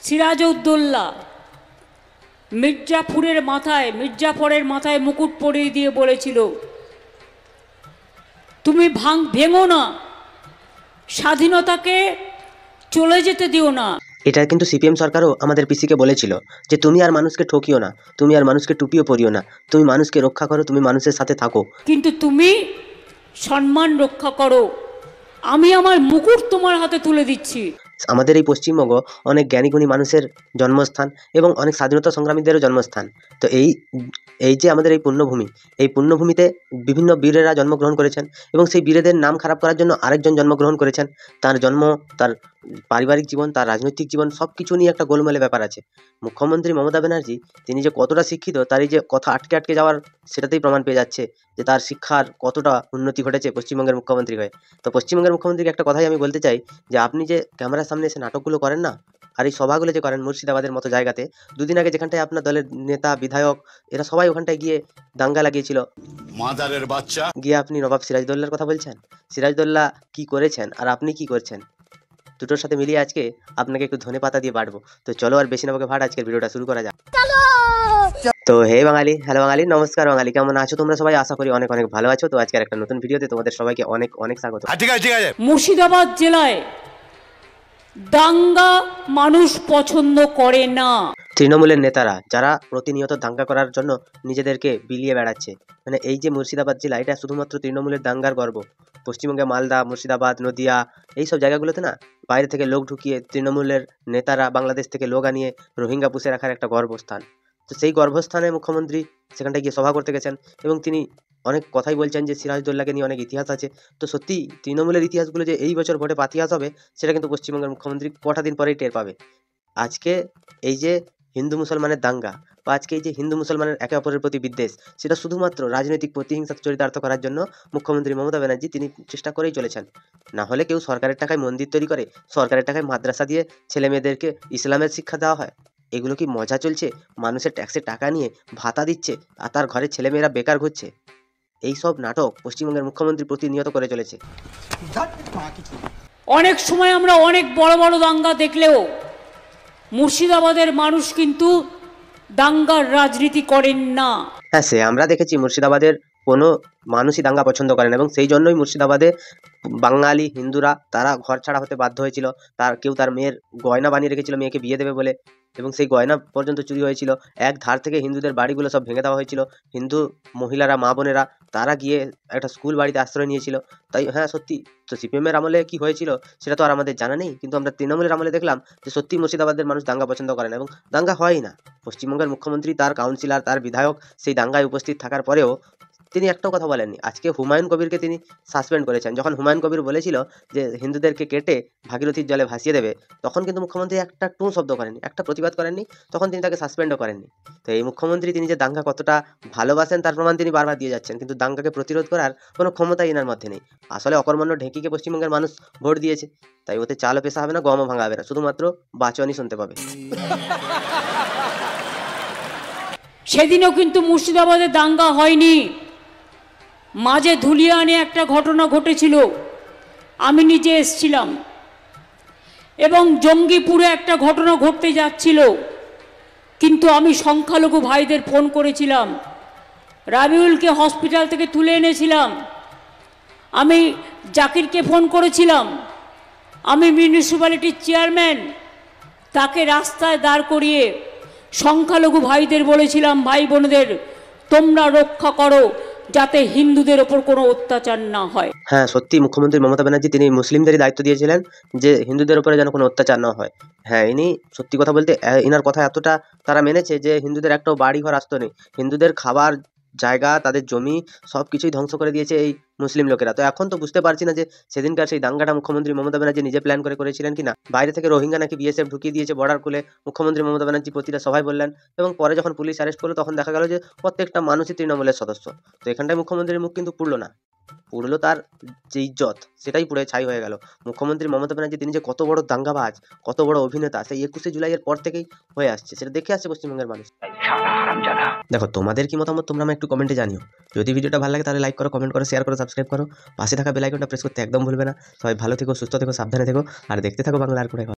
সিরাজউদ্দৌলা মির্জাফরের মাথায় মুকুট পরিয়ে দিয়ে বলেছিল, তুমি ভেঙো না, স্বাধীনতাকে চলে যেতে দিও না। এটা কিন্তু সিপিএম সরকারও আমাদের পিসিকে বলেছিল যে তুমি আর মানুষকে ঠকিও না, তুমি আর মানুষকে টুপিও পরিও না, তুমি মানুষকে রক্ষা করো, তুমি মানুষের সাথে থাকো, কিন্তু তুমি সম্মান রক্ষা করো, আমি আমার মুকুট তোমার হাতে তুলে দিচ্ছি। আমাদের এই পশ্চিমবঙ্গ অনেক জ্ঞানীগুণী মানুষের জন্মস্থান এবং অনেক স্বাধীনতা সংগ্রামীদেরও জন্মস্থান। তো এই যে আমাদের এই পুণ্যভূমিতে বিভিন্ন বীরেরা জন্মগ্রহণ করেছেন এবং সেই বীরেদের নাম খারাপ করার জন্য আরেকজন জন্মগ্রহণ করেছেন। তার জন্ম, তার পারিবারিক জীবন, তার রাজনৈতিক জীবন সব কিছু নিয়ে একটা গোলমেলে ব্যাপার আছে। মুখ্যমন্ত্রী মমতা ব্যানার্জি তিনি যে কতটা শিক্ষিত তার এই যে কথা আটকে যাওয়ার সেটাতেই প্রমাণ পেয়ে যাচ্ছে যে তার শিক্ষার কতটা উন্নতি ঘটেছে পশ্চিমবঙ্গের মুখ্যমন্ত্রী হয়ে। তো পশ্চিমবঙ্গের মুখ্যমন্ত্রীকে একটা কথাই আমি বলতে চাই যে আপনি যে ক্যামেরার সামনে এসে নাটকগুলো করেন না, আর এই সভাগুলো যে করেন মুর্শিদাবাদের মতো জায়গাতে, দুদিন আগে যেখানটায় আপনার দলের নেতা বিধায়ক এরা সবাই ওখানটায় গিয়ে দাঙ্গা লাগিয়েছিল, মাদারের বাচ্চা, গিয়ে আপনি নবাব সিরাজউদ্দৌলার কথা বলছেন। সিরাজউদ্দৌলা কি করেছেন আর আপনি কি করছেন দুটোর সাথে মিলিয়ে আজকে আপনাকে একটু ধনেপাতা দিয়ে বাড়বো। তো চলো আর বেশি না বকে ভাট, আজকের ভিডিওটা শুরু করা যাক। তো হে বাঙালি, হ্যালো বাঙালি, নমস্কার বাঙালি, কেমন আছো তোমরা সবাই? আশা করি অনেক অনেক ভালো আছো। তো আজকের একটা নতুন ভিডিওতে তোমাদের সবাইকে অনেক অনেক স্বাগত। ঠিক আছে। মুর্শিদাবাদ জেলায় দাঙ্গা মানুষ পছন্দ করে না। তৃণমূলের নেতারা যারা প্রতিনিয়ত দাঙ্গা করার জন্য নিজেদেরকে বিলিয়ে বেড়াচ্ছে, মানে এই যে মুর্শিদাবাদ জেলা, এটা শুধুমাত্র তৃণমূলের দাঙ্গার গর্ব। পশ্চিমবঙ্গে মালদা, মুর্শিদাবাদ, নদিয়া এইসব জায়গাগুলোতে না বাইরে থেকে লোক ঢুকিয়ে তৃণমূলের নেতারা বাংলাদেশ থেকে লোক আনিয়ে রোহিঙ্গা পুষে রাখার একটা গর্ভস্থান। তো সেই গর্ভস্থানে মুখ্যমন্ত্রী সেখানটায় গিয়ে সভা করতে গেছেন এবং তিনি অনেক কথাই বলছেন যে সিরাজউদ্দৌলাকে নিয়ে অনেক ইতিহাস আছে। তো সত্যি তৃণমূলের ইতিহাসগুলো যে এই বছর ভোটে পাতিহাস হবে সেটা কিন্তু পশ্চিমবঙ্গের মুখ্যমন্ত্রী কটা দিন পরেই টের পাবে। আজকে এই যে হিন্দু মুসলমানের দাঙ্গা বা আজকে এই যে হিন্দু মুসলমানের একে অপরের প্রতি বিদ্বেষ, সেটা শুধুমাত্র রাজনৈতিক প্রতিহিংসা চরিতার্থ করার জন্য মুখ্যমন্ত্রী মমতা ব্যানার্জি তিনি চেষ্টা করেই চলেছেন। না হলে কেউ সরকারের টাকায় মন্দির তৈরি করে, সরকারের টাকায় মাদ্রাসা দিয়ে ছেলে মেয়েদেরকে ইসলামের শিক্ষা দেওয়া হয়, এগুলো কি মজা চলছে? মানুষের ট্যাক্সের টাকা নিয়ে ভাতা দিচ্ছে আর তার ঘরে ছেলেমেয়েরা বেকার ঘুরছে। এইসব নাটক পশ্চিমবঙ্গের মুখ্যমন্ত্রী প্রতিনিয়ত করে চলেছে। অনেক সময় আমরা অনেক বড় বড় দাঙ্গা দেখলেও মুর্শিদাবাদের মানুষ কিন্তু দাঙ্গার রাজনীতি করেন না। হ্যাঁ, সে আমরা দেখেছি মুর্শিদাবাদের কোনো মানুষই দাঙ্গা পছন্দ করেন এবং সেই জন্যই মুর্শিদাবাদে বাঙালি হিন্দুরা তারা ঘর ছাড়া হতে বাধ্য হয়েছিল। কেউ তার মেয়ের গয়না বানিয়ে রেখেছিল মেয়েকে বিয়ে দেবে বলে, এবং সেই গয়না পর্যন্ত চুরি হয়েছিল। এক ধার থেকে হিন্দুদের বাড়িগুলো সব ভেঙে দেওয়া হয়েছিল। হিন্দু মহিলারা, মা বোনেরা তারা গিয়ে একটা স্কুল বাড়িতে আশ্রয় নিয়েছিল। তাই হ্যাঁ, সত্যি তো সিপিএমের আমলে কি হয়েছিল সেটা তো আর আমাদের জানা নেই, কিন্তু আমরা তৃণমূলের আমলে দেখলাম যে সত্যি মুর্শিদাবাদের মানুষ দাঙ্গা পছন্দ করে না এবং দাঙ্গা হয় না। পশ্চিমবঙ্গের মুখ্যমন্ত্রী, তার কাউন্সিলর, তার বিধায়ক সেই দাঙ্গায় উপস্থিত থাকার পরেও তিনি একটাও কথা বলেননি। আজকে হুমায়ুন কবিরকে তিনি সাসপেন্ড করেছেন। যখন হুমায়ুন কবির বলেছিল যে হিন্দুদেরকে কেটে ভাগীরথীর জলে ভাসিয়ে দেবে, তখন কিন্তু মুখ্যমন্ত্রী একটা টু শব্দ করেননি, একটা প্রতিবাদ করেননি, তখন তিনি তাকে সাসপেন্ডও করেননি। তো এই মুখ্যমন্ত্রী তিনি যে দাঙ্গা কতটা ভালোবাসেন তার প্রমাণ তিনি বারবার দিয়ে যাচ্ছেন, কিন্তু দাঙ্গাকে প্রতিরোধ করার কোনো ক্ষমতাই এনার মধ্যে নেই। আসলে অকর্মণ্য ঢেঁকিকে পশ্চিমবঙ্গের মানুষ ভোট দিয়েছে, তাই ওতে চালও পেশা হবে না, গমও ভাঙা হবে না, শুধুমাত্র বাচনই শুনতে পাবে। সেদিনও কিন্তু মুর্শিদাবাদে দাঙ্গা হয়নি। মাঝে ধুলিয়ানে একটা ঘটনা ঘটেছিল, আমি নিজে এসছিলাম, এবং জঙ্গিপুরে একটা ঘটনা ঘটতে যাচ্ছিল, কিন্তু আমি সংখ্যালঘু ভাইদের ফোন করেছিলাম, রাবিউলকে হসপিটাল থেকে তুলে এনেছিলাম, আমি জাকিরকে ফোন করেছিলাম, আমি মিউনিসিপ্যালিটির চেয়ারম্যান, তাকে রাস্তায় দাঁড় করিয়ে সংখ্যালঘু ভাইদের বলেছিলাম, ভাই বোনদের তোমরা রক্ষা করো যাতে হিন্দুদের ওপর কোনো অত্যাচার না হয়। হ্যাঁ, সত্যি মুখ্যমন্ত্রী মমতা ব্যানার্জি তিনি মুসলিমদেরই দায়িত্ব দিয়েছিলেন যে হিন্দুদের উপরে যেন কোনো অত্যাচার না হয়। হ্যাঁ, ইনি সত্যি কথা বলতে ইনার কথা এতটা তারা মেনেছে যে হিন্দুদের একটাও বাড়ি ঘর আসতো নেই, হিন্দুদের খাবার জায়গা, তাদের জমি সব কিছুই ধ্বংস করে দিয়েছে এই মুসলিম লোকেরা। তো এখন তো বুঝতে পারছি না যে সেদিনকার সেই দাঙ্গাটা মুখ্যমন্ত্রী মমতা ব্যানার্জি নিজে প্ল্যান করে করেছিলেন কিনা। বাইরে থেকে রোহিঙ্গা নাকি বিএসএফ ঢুকিয়ে দিয়েছে বর্ডার খুলে, মুখ্যমন্ত্রী মমতা ব্যানার্জি প্রতিটা সভায় বললেন, এবং পরে যখন পুলিশ অ্যারেস্ট করলো তখন দেখা গেল যে প্রত্যেকটা মানুষই তৃণমূলের সদস্য। তো এখানটায় মুখ্যমন্ত্রীর মুখ কিন্তু পুড়লো না, পুড়লো তার যে ইজ্জত সেটাই পুড়ে ছাই হয়ে গেল। মুখ্যমন্ত্রী মমতা ব্যানার্জি তিনি যে কত বড় দাঙ্গাবাজ, কত বড় অভিনেতা, সেই 21শে জুলাইয়ের পর থেকেই হয়ে আসছে, সেটা দেখে আসছে পশ্চিমবঙ্গের মানুষ। দেখো তোমাদের কি মতামত তোমরা আমাকে একটু কমেন্টে জানিও। যদি ভিডিওটা ভালো লাগে তাহলে লাইক করো, কমেন্ট করো, শেয়ার করো, সাবস্ক্রাইব করো, পাশে থাকা বেল আইকনটা প্রেস করতে একদম ভুলবে না। সবাই ভালো থেকো, সুস্থ থেকো, সাবধানে থেকো, আর দেখতে থাকো বাংলার করে।